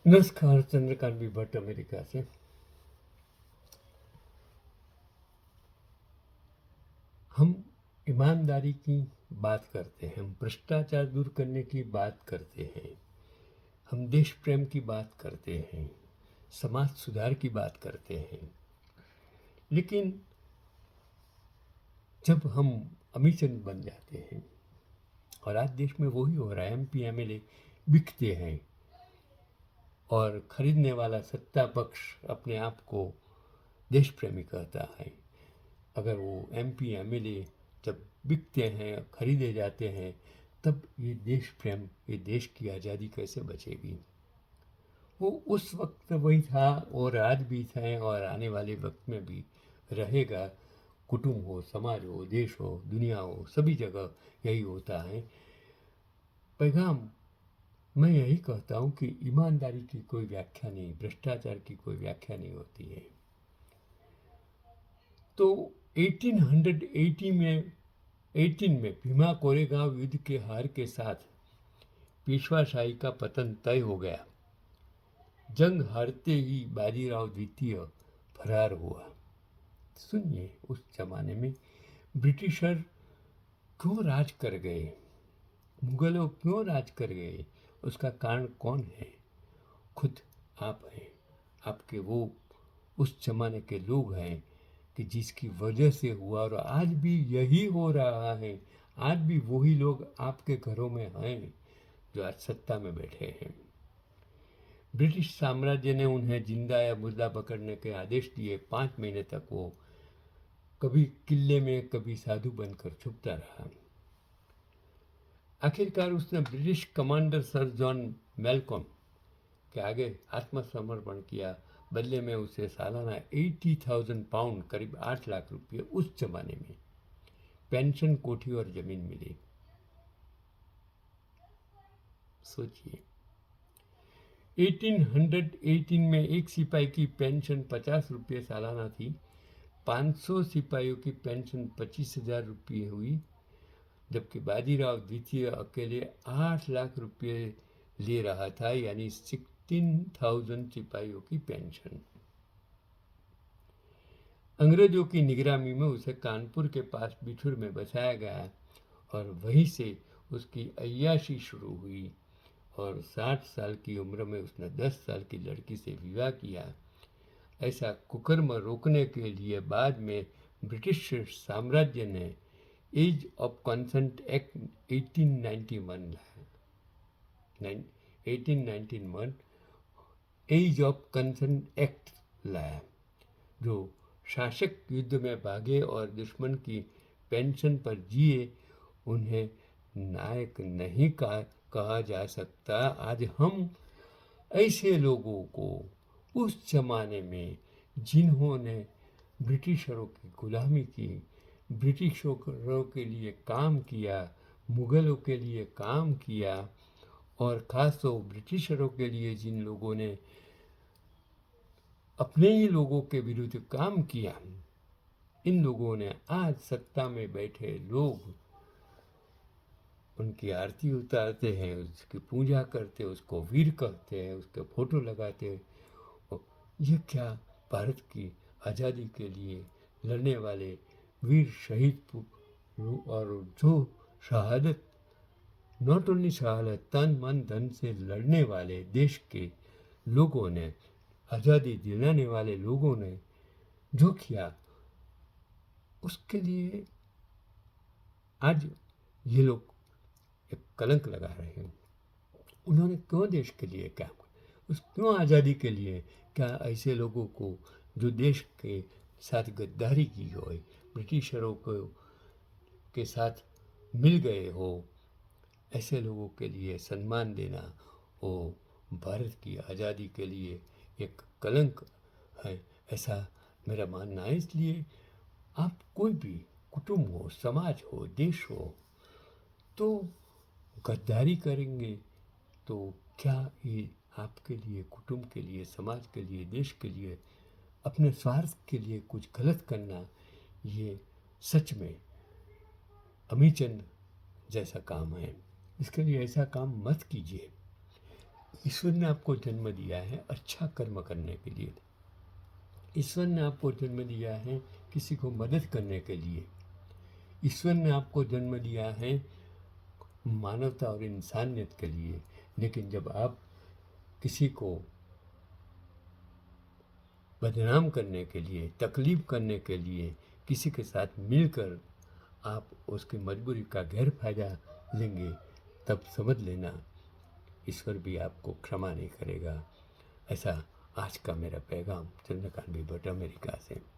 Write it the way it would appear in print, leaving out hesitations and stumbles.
नमस्कार, Chandrakant B Bhatt America से। हम ईमानदारी की बात करते हैं, हम भ्रष्टाचार दूर करने की बात करते हैं, हम देश प्रेम की बात करते हैं, समाज सुधार की बात करते हैं। लेकिन जब हम अमीचंद बन जाते हैं, और आज देश में वही हो रहा है, एमपी एमएलए बिकते हैं और खरीदने वाला सत्ता पक्ष अपने आप को देश प्रेमी कहता है। अगर वो एमपी एमएलए जब बिकते हैं, खरीदे जाते हैं, तब ये देश प्रेम, ये देश की आज़ादी कैसे बचेगी? वो उस वक्त वही था और आज भी है और आने वाले वक्त में भी रहेगा। कुटुंब हो, समाज हो, देश हो, दुनिया हो, सभी जगह यही होता है। पैगाम मैं यही कहता हूँ कि ईमानदारी की कोई व्याख्या नहीं, भ्रष्टाचार की कोई व्याख्या नहीं होती है। तो 1818 में भीमा कोरेगांव युद्ध के हार के साथ पेशवाशाही का पतन तय हो गया। जंग हारते ही बाजीराव द्वितीय फरार हुआ। सुनिए, उस जमाने में ब्रिटिशर क्यों राज कर गए, मुगलों क्यों राज कर गए, उसका कारण कौन है? खुद आप हैं। आपके वो उस जमाने के लोग हैं कि जिसकी वजह से हुआ, और आज भी यही हो रहा है। आज भी वही लोग आपके घरों में हैं जो आज सत्ता में बैठे हैं। ब्रिटिश साम्राज्य ने उन्हें जिंदा या मुर्दा पकड़ने के आदेश दिए। 5 महीने तक वो कभी किले में, कभी साधु बनकर छुपता रहा। आखिरकार उसने British commander sir John Malcolm के आगे आत्मसमर्पण किया। बदले में उसे सालाना 80,000 पाउंड, करीब 8 लाख रुपये उस जमाने में, पेंशन, कोठी और जमीन मिली। सोचिए, 1818 में एक सिपाही की पेंशन 50 रुपये सालाना थी। 500 सिपाहियों की पेंशन 25,000 रुपये हुई, जबकि बाजीराव द्वितीय अकेले 8 लाख रुपये ले रहा था, यानी 16,000 सिपाहियों की पेंशन। अंग्रेजों की निगरानी में उसे कानपुर के पास बिठूर में बसाया गया और वहीं से उसकी अय्याशी शुरू हुई। और 60 साल की उम्र में उसने 10 साल की लड़की से विवाह किया। ऐसा कुकर्म रोकने के लिए बाद में ब्रिटिश साम्राज्य ने एज ऑफ कंसेंट एक्ट 1891 लाया। 1891 एज ऑफ कंसेंट एक्ट लाया, जो शासक युद्ध में भागे और दुश्मन की पेंशन पर जिए उन्हें नायक नहीं कहा जा सकता। आज हम ऐसे लोगों को, उस जमाने में जिन्होंने ब्रिटिशरों की गुलामी की, ब्रिटिशरों के लिए काम किया, मुगलों के लिए काम किया, और ख़ास तो ब्रिटिशरों के लिए जिन लोगों ने अपने ही लोगों के विरुद्ध काम किया, इन लोगों ने आज सत्ता में बैठे लोग उनकी आरती उतारते हैं, उसकी पूजा करते हैं, उसको वीर कहते हैं, उसके फोटो लगाते हैं। ये क्या भारत की आज़ादी के लिए लड़ने वाले वीर शहीद और जो शहादत, नॉट ओनली शहादत, तन मन धन से लड़ने वाले देश के लोगों ने, आज़ादी दिलाने वाले लोगों ने जो किया, उसके लिए आज ये लोग एक कलंक लगा रहे हैं। उन्होंने क्यों देश के लिए क्या, क्यों आज़ादी के लिए? क्या ऐसे लोगों को जो देश के साथ गद्दारी की हो, ब्रिटिशरों को के साथ मिल गए हो, ऐसे लोगों के लिए सम्मान देना वो भारत की आज़ादी के लिए एक कलंक है, ऐसा मेरा मानना है। इसलिए आप कोई भी कुटुंब हो, समाज हो, देश हो, तो गद्दारी करेंगे तो क्या ये आपके लिए, कुटुंब के लिए, समाज के लिए, देश के लिए, अपने स्वार्थ के लिए कुछ गलत करना, ये सच में अमीचंद जैसा काम है। इसके लिए ऐसा काम मत कीजिए। ईश्वर ने आपको जन्म दिया है अच्छा कर्म करने के लिए। ईश्वर ने आपको जन्म दिया है किसी को मदद करने के लिए। ईश्वर ने आपको जन्म दिया है मानवता और इंसानियत के लिए। लेकिन जब आप किसी को बदनाम करने के लिए, तकलीफ करने के लिए किसी के साथ मिलकर आप उसकी मजबूरी का गैर फायदा लेंगे, तब समझ लेना ईश्वर भी आपको क्षमा नहीं करेगा। ऐसा आज का मेरा पैगाम चंद्रकांत भाई भट्ट अमेरिका से।